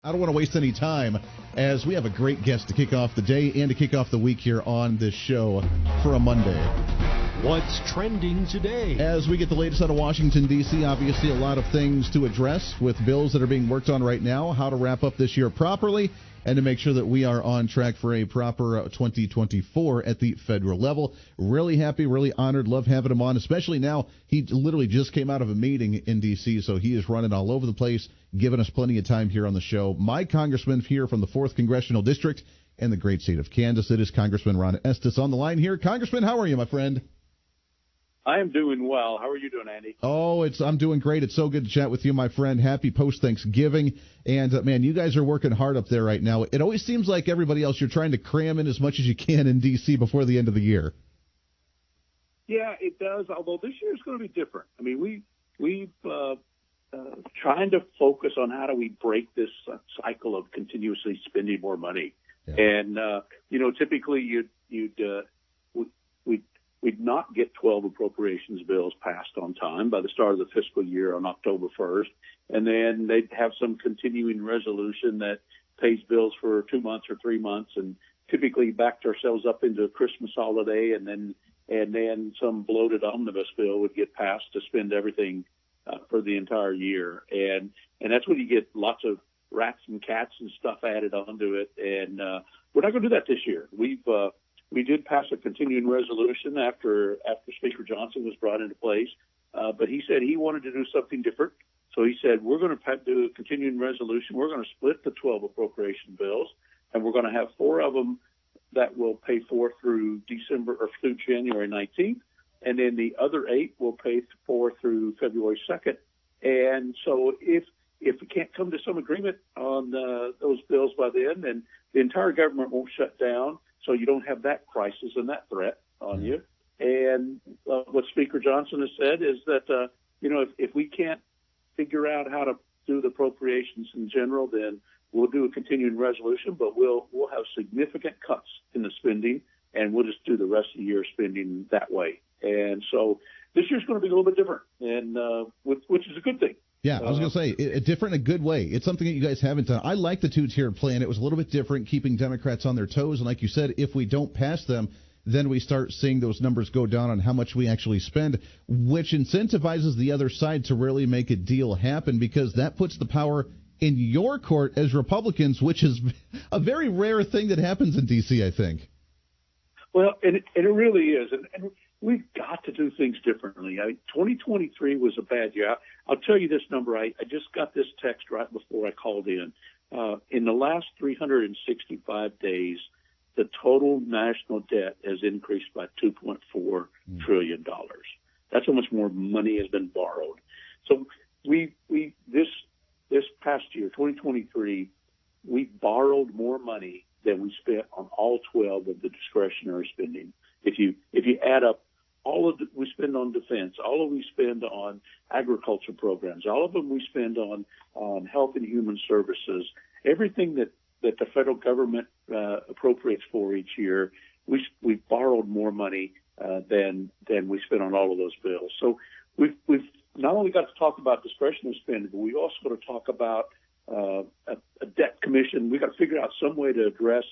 I don't want to waste any time as we have a great guest to kick off the day and to kick off the week here on this show for a Monday. What's trending today? As we get the latest out of Washington, D.C., obviously a lot of things to address with bills that are being worked on right now, how to wrap up this year properly, and to make sure that we are on track for a proper 2024 at the federal level. Really happy, really honored, love having him on, especially now. He literally just came out of a meeting in D.C., so he is running all over the place, giving us plenty of time here on the show. My congressman here from the 4th Congressional District and the great state of Kansas. It is Congressman Estes on the line here. Congressman, how are you, my friend? I am doing well. How are you doing, Andy? Oh, I'm doing great. It's so good to chat with you, my friend. Happy post-Thanksgiving. And, man, you guys are working hard up there right now. It always seems like everybody else, you're trying to cram in as much as you can in D.C. before the end of the year. Yeah, it does, although this year is going to be different. I mean, we've trying to focus on how do we break this cycle of continuously spending more money. Yeah. And, typically we'd not get 12 appropriations bills passed on time by the start of the fiscal year on October 1st. And then they'd have some continuing resolution that pays bills for 2 months or 3 months, and typically backed ourselves up into a Christmas holiday, and then some bloated omnibus bill would get passed to spend everything for the entire year. And that's when you get lots of rats and cats and stuff added onto it. And we're not going to do that this year. We did pass a continuing resolution after Speaker Johnson was brought into place, but he said he wanted to do something different. So he said, we're going to do a continuing resolution. We're going to split the 12 appropriation bills, and we're going to have 4 of them that will pay for through December or through January 19th. And then the other 8 will pay for through February 2nd. And so if we can't come to some agreement on those bills by then the entire government won't shut down. So you don't have that crisis and that threat on you. And what Speaker Johnson has said is that, if we can't figure out how to do the appropriations in general, then we'll do a continuing resolution, but we'll have significant cuts in the spending, and we'll just do the rest of the year spending that way. And so this year's going to be a little bit different, and which is a good thing. Yeah, I was going to say, different in a good way. It's something that you guys haven't done. I like the two-tier plan. It was a little bit different, keeping Democrats on their toes. And like you said, if we don't pass them, then we start seeing those numbers go down on how much we actually spend, which incentivizes the other side to really make a deal happen, because that puts the power in your court as Republicans, which is a very rare thing that happens in D.C., I think. Well, and it really is. And we've got to do things differently. 2023 was a bad year. I'll tell you this number. I just got this text right before I called in. In the last 365 days, the total national debt has increased by $2.4 trillion. That's how much more money has been borrowed. So this past year, 2023, we borrowed more money than we spent on all 12 of the discretionary spending. If you add up all of we spend on defense, all of we spend on agriculture programs, all of them we spend on health and human services, everything that the federal government appropriates for each year, we've borrowed more money than we spent on all of those bills. So we've not only got to talk about discretionary spending, but we've also got to talk about a debt commission. We've got to figure out some way to address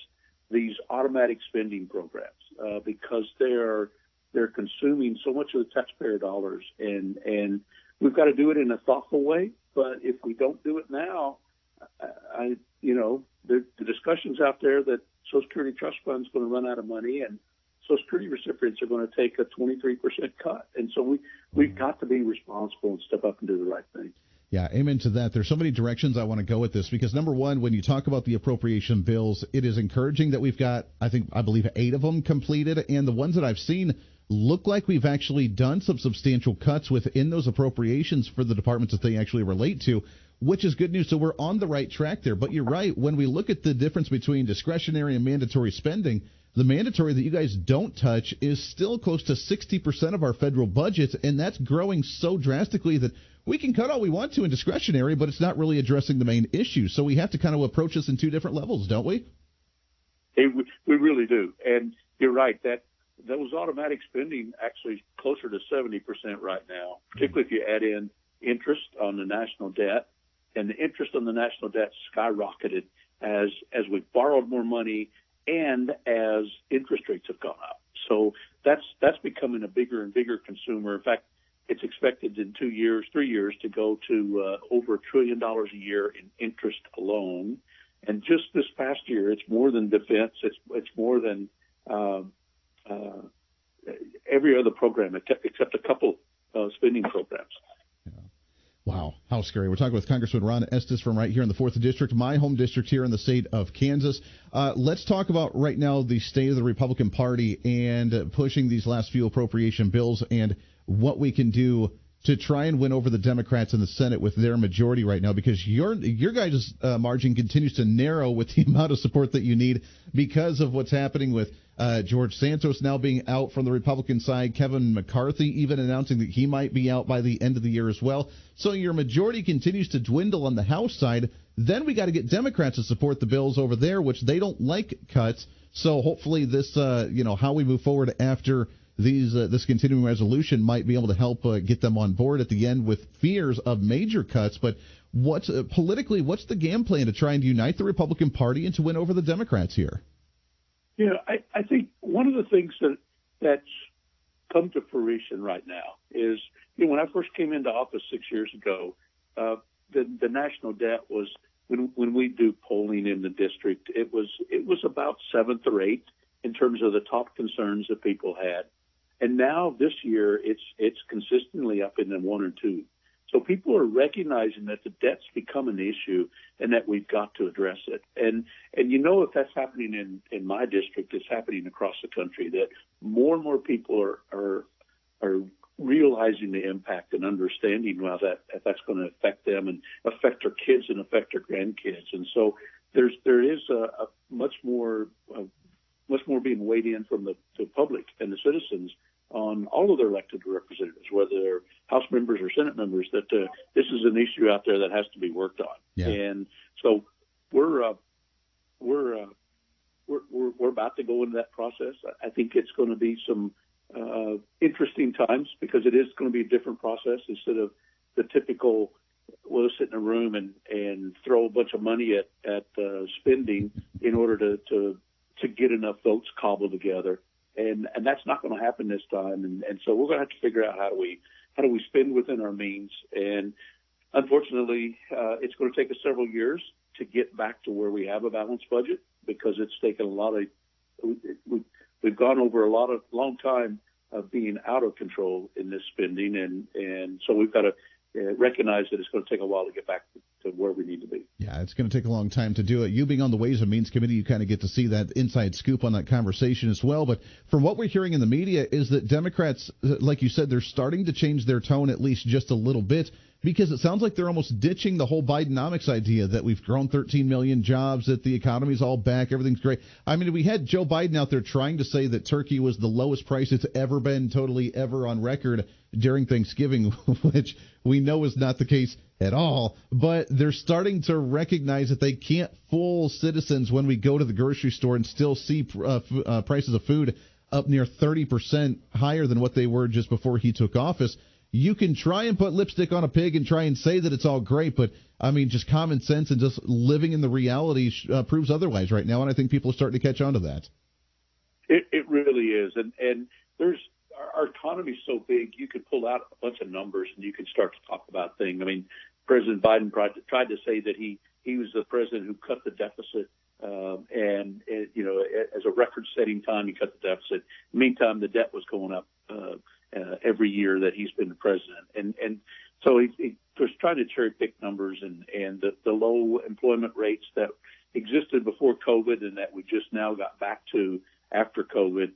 these automatic spending programs because they're consuming so much of the taxpayer dollars, and we've got to do it in a thoughtful way. But if we don't do it now, the discussions out there that Social Security Trust Fund is going to run out of money, and Social Security recipients are going to take a 23% cut. And so we've got to be responsible and step up and do the right thing. Yeah, amen to that. There's so many directions I want to go with this because, number one, when you talk about the appropriation bills, it is encouraging that we've got, I believe 8 of them completed, and the ones that I've seen look like we've actually done some substantial cuts within those appropriations for the departments that they actually relate to, which is good news. So we're on the right track there. But you're right. When we look at the difference between discretionary and mandatory spending, the mandatory that you guys don't touch is still close to 60% of our federal budget, and that's growing so drastically that we can cut all we want to in discretionary, but it's not really addressing the main issue. So we have to kind of approach this in 2 different levels, don't we? Hey, we really do. And you're right, that those automatic spending actually is closer to 70% right now, particularly if you add in interest on the national debt. and the interest on the national debt skyrocketed as we borrowed more money and as interest rates have gone up. So that's becoming a bigger and bigger consumer. In fact, it's expected in 3 years to go to over $1 trillion a year in interest alone. And just this past year, it's more than defense. It's more than every other program except a couple spending programs. Wow, how scary. We're talking with Congressman Ron Estes from right here in the 4th District, my home district here in the state of Kansas. Let's talk about right now the state of the Republican Party and pushing these last few appropriation bills and what we can do to try and win over the Democrats in the Senate with their majority right now, because your guys' margin continues to narrow with the amount of support that you need because of what's happening with George Santos now being out from the Republican side, Kevin McCarthy even announcing that he might be out by the end of the year as well. So your majority continues to dwindle on the House side. Then we got to get Democrats to support the bills over there, which they don't like cuts. So hopefully this, how we move forward after this continuing resolution might be able to help get them on board at the end with fears of major cuts. But politically, what's the game plan to try and unite the Republican Party and to win over the Democrats here? Yeah, I think one of the things that's come to fruition right now is, when I first came into office 6 years ago, the national debt was, when we do polling in the district, it was about 7th or 8th in terms of the top concerns that people had. And now this year, it's consistently up in the 1 or 2. So people are recognizing that the debt's become an issue and that we've got to address it. And if that's happening in my district, it's happening across the country, that more and more people are realizing the impact and understanding how that's going to affect them and affect their kids and affect their grandkids. And so there is a much more being weighed in from the public and the citizens on all of their elected representatives, whether they're House members or Senate members, that this is an issue out there that has to be worked on. Yeah. And so we're about to go into that process. I think it's going to be some interesting times, because it is going to be a different process instead of the typical, we'll sit in a room and throw a bunch of money at spending in order to get enough votes cobbled together. And that's not going to happen this time. And so we're going to have to figure out how do we spend within our means. And unfortunately, it's going to take us several years to get back to where we have a balanced budget, because it's taken we've gone over a long time of being out of control in this spending. And so we've got to recognize that it's going to take a while to get back to where we need to be. Yeah, it's going to take a long time to do it. You being on the Ways and Means Committee, you kind of get to see that inside scoop on that conversation as well. But from what we're hearing in the media is that Democrats, like you said, they're starting to change their tone at least just a little bit, because it sounds like they're almost ditching the whole Bidenomics idea that we've grown 13 million jobs, that the economy's all back, everything's great. I mean, we had Joe Biden out there trying to say that turkey was the lowest price it's ever been, totally ever on record during Thanksgiving, which we know is not the case at all. But they're starting to recognize that they can't fool citizens when we go to the grocery store and still see prices of food up near 30% higher than what they were just before he took office. You can try and put lipstick on a pig and try and say that it's all great, but, I mean, just common sense and just living in the reality proves otherwise right now, and I think people are starting to catch on to that. It really is, and our economy is so big, you could pull out a bunch of numbers and you could start to talk about things. I mean, President Biden tried to say that he was the president who cut the deficit, and as a record-setting time, he cut the deficit. Meantime, the debt was going up every year that he's been the president. And so he was trying to cherry pick numbers and the low employment rates that existed before COVID and that we just now got back to after COVID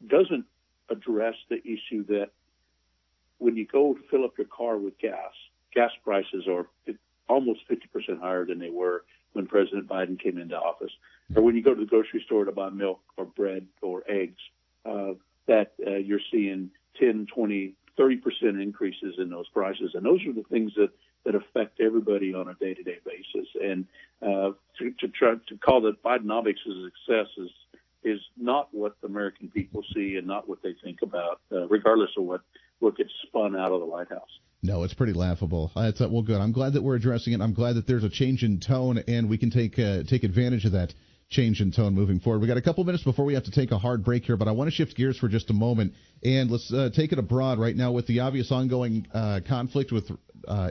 doesn't address the issue that when you go to fill up your car with gas prices are almost 50% higher than they were when President Biden came into office. Or when you go to the grocery store to buy milk or bread or eggs, that you're seeing 10, 20, 30% increases in those prices. And those are the things that affect everybody on a day-to-day basis. And to try to call that Bidenomics a success is not what the American people see and not what they think about, regardless of what gets spun out of the White House. No, it's pretty laughable. Well, good. I'm glad that we're addressing it. I'm glad that there's a change in tone, and we can take advantage of that change in tone moving forward. We got a couple minutes before we have to take a hard break here, but I want to shift gears for just a moment, and let's take it abroad right now with the obvious ongoing conflict with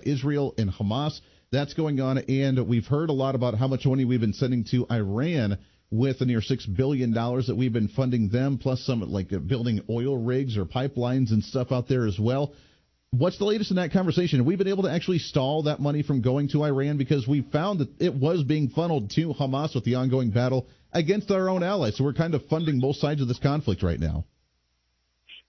Israel and Hamas. That's going on, and we've heard a lot about how much money we've been sending to Iran with the near $6 billion that we've been funding them, plus some like building oil rigs or pipelines and stuff out there as well. What's the latest in that conversation? Have we been able to actually stall that money from going to Iran? Because we found that it was being funneled to Hamas with the ongoing battle against our own allies. So we're kind of funding both sides of this conflict right now.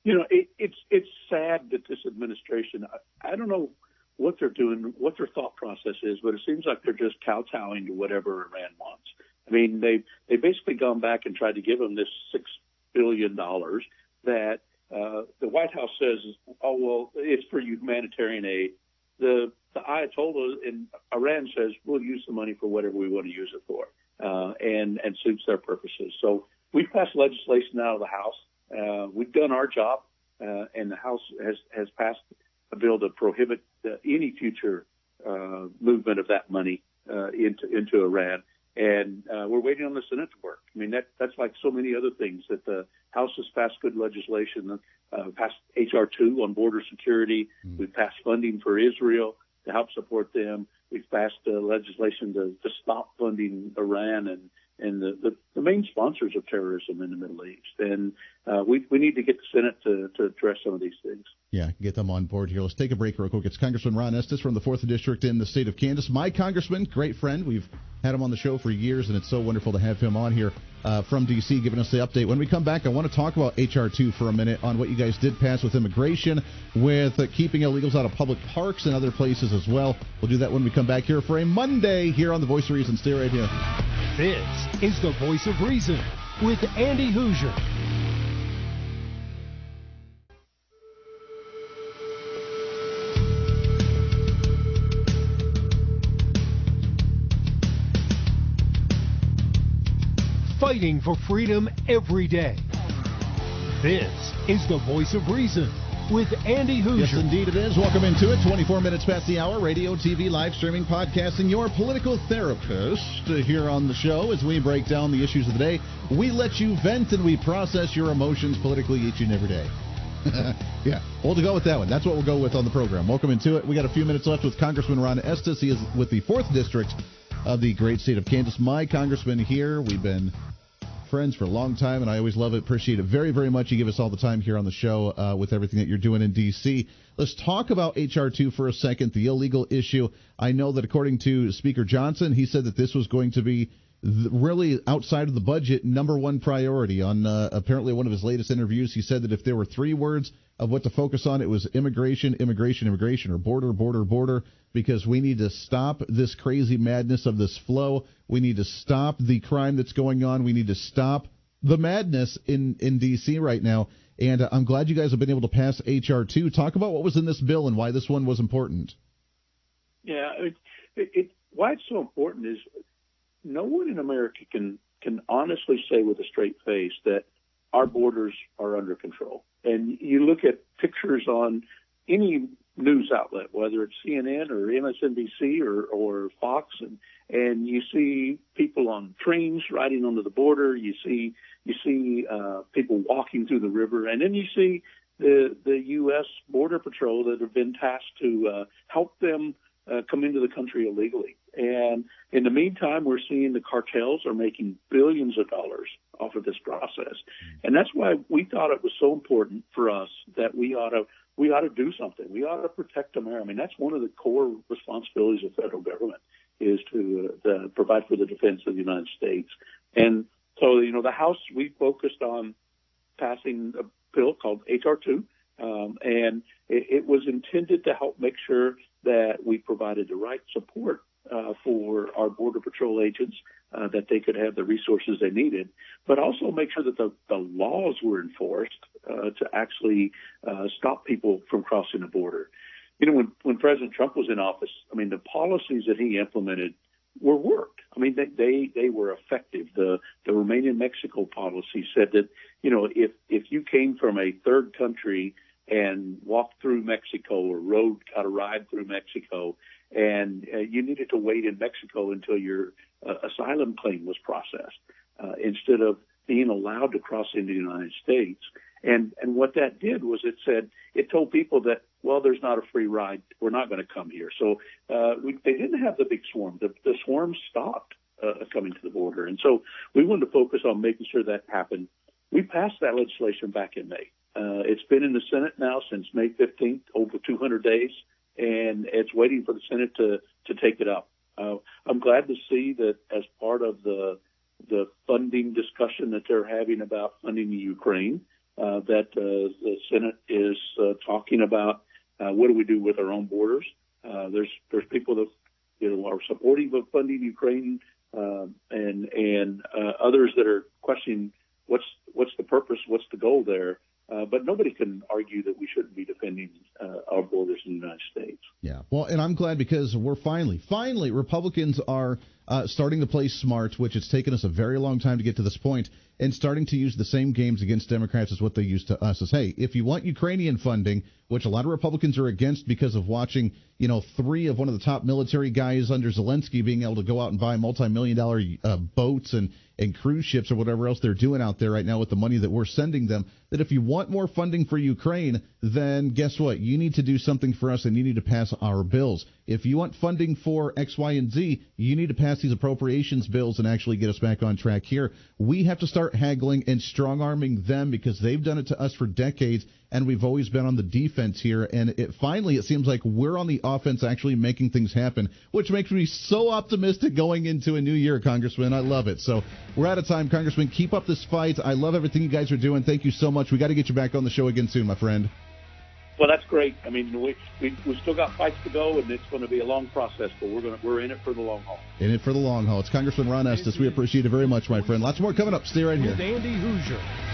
You know, it's sad that this administration, I don't know what they're doing, what their thought process is, but it seems like they're just kowtowing to whatever Iran wants. I mean, they basically gone back and tried to give them this $6 billion that the White House says, oh, well, it's for humanitarian aid. The Ayatollah in Iran says we'll use the money for whatever we want to use it for, and suits their purposes. So we've passed legislation out of the House. We've done our job, and the House has passed a bill to prohibit any future movement of that money into Iran. And we're waiting on the Senate to work. I mean, that's like so many other things that the House has passed good legislation, passed H.R. 2 on border security. We've passed funding for Israel to help support them. We've passed legislation to stop funding Iran and the main sponsors of terrorism in the Middle East. And we need to get the Senate to address some of these things. Yeah, get them on board here. Let's take a break real quick. It's Congressman Ron Estes from the 4th District in the state of Kansas. My congressman, great friend. We've had him on the show for years, and it's so wonderful to have him on here from D.C. giving us the update. When we come back, I want to talk about H.R. 2 for a minute on what you guys did pass with immigration, with keeping illegals out of public parks and other places as well. We'll do that when we come back here for a Monday here on The Voice of Reason. Stay right here. This is The Voice of Reason with Andy Hooser. Fighting for freedom every day. This is The Voice of Reason with Andy Hooser. Yes, indeed it is. Welcome into it. 24 minutes past the hour. Radio, TV, live streaming, podcasting. Your political therapist here on the show as we break down the issues of the day. We let you vent and we process your emotions politically each and every day. Yeah, we'll go with that one. That's what we'll go with on the program. Welcome into it. We got a few minutes left with Congressman Ron Estes. He is with the 4th District of the great state of Kansas. My congressman here. We've been friends for a long time, and I always love it, appreciate it very, very much. You give us all the time here on the show with everything that you're doing in D.C. Let's talk about H.R. 2 for a second, the illegal issue. I know that according to Speaker Johnson, he said that this was going to be really outside of the budget, number one priority. On apparently one of his latest interviews, he said that if there were 3 words of what to focus on, it was immigration, immigration, immigration, or border, border, border, because we need to stop this crazy madness of this flow. We need to stop the crime that's going on. We need to stop the madness in D.C. right now. And I'm glad you guys have been able to pass H.R. 2. Talk about what was in this bill and why this one was important. Yeah, why it's so important is no one in America can honestly say with a straight face that our borders are under control. And you look at pictures on any news outlet, whether it's CNN or MSNBC or Fox, and you see people on trains riding onto the border. You see people walking through the river, and then you see the U.S. Border Patrol that have been tasked to help them come into the country illegally. And in the meantime, we're seeing the cartels are making billions of dollars off of this process. And that's why we thought it was so important for us that we ought to do something. We ought to protect America. I mean, that's one of the core responsibilities of federal government is to provide for the defense of the United States. And so, the House, we focused on passing a bill called H.R. 2, and it was intended to help make sure that we provided the right support for our Border Patrol agents, that they could have the resources they needed, but also make sure that the laws were enforced to actually stop people from crossing the border. When President Trump was in office, I mean, the policies that he implemented worked. I mean, they were effective. The Romania-Mexico policy said that, if you came from a third country and walked through Mexico or got a ride through Mexico, and you needed to wait in Mexico until your asylum claim was processed instead of being allowed to cross into the United States. And what that did was it told people that, well, there's not a free ride. We're not going to come here. So they didn't have the big swarm. The swarm stopped coming to the border. And so we wanted to focus on making sure that happened. We passed that legislation back in May. It's been in the Senate now since May 15th, over 200 days, and it's waiting for the Senate to take it up. I'm glad to see that as part of the funding discussion that they're having about funding the Ukraine, that the Senate is talking about what do we do with our own borders. There's people that are supportive of funding Ukraine, and others that are questioning what's the purpose, what's the goal there. But nobody can argue that we shouldn't be defending our borders in the United States. Yeah, well, and I'm glad because we're finally, Republicans are starting to play smart, which it's taken us a very long time to get to this point, and starting to use the same games against Democrats as what they used to us. Is, hey, if you want Ukrainian funding, which a lot of Republicans are against because of watching, 3 of one of the top military guys under Zelensky being able to go out and buy multi-million-dollar boats and cruise ships or whatever else they're doing out there right now with the money that we're sending them, that if you want more funding for Ukraine, then guess what? You need to do something for us, and you need to pass our bills. If you want funding for X, Y, and Z, you need to pass these appropriations bills and actually get us back on track here. We have to start haggling and strong-arming them because they've done it to us for decades, and we've always been on the defense here. And it seems like we're on the offense actually making things happen, which makes me so optimistic going into a new year, Congressman. I love it. So we're out of time, Congressman. Keep up this fight. I love everything you guys are doing. Thank you so much. We got to get you back on the show again soon, my friend. Well, that's great. I mean, we still got fights to go, and it's going to be a long process, but we're in it for the long haul. In it for the long haul. It's Congressman Ron Estes. We appreciate it very much, my friend. Lots more coming up. Stay right here. With Andy Hooser.